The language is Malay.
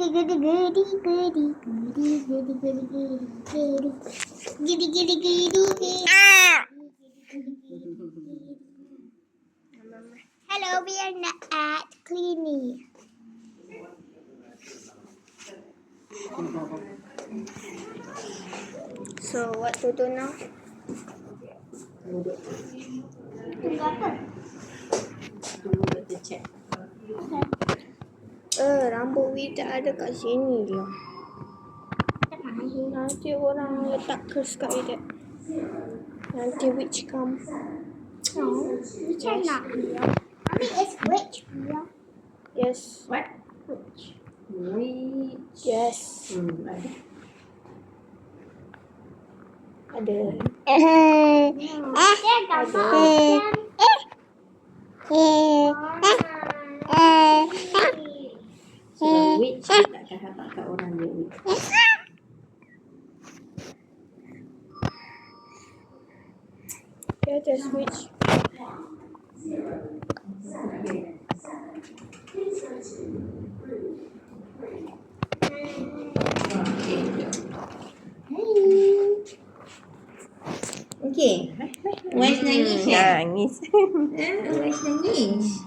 Hello, we are at Cleany. So, what to do now? Tunggu apa? Tunggu kita check. Rambut we tak ada kat sini lah. Nanti orang letak curse kat dia. Nanti witch come. No, witch are not real. Mommy, is witch real? Yes. What? Witch. Which? Yes. Ada. Sebab which dia takkan habaq kat orang dia. Yeah, just witch. Okay. Wise nangis ya? Nangis. Wise nangis.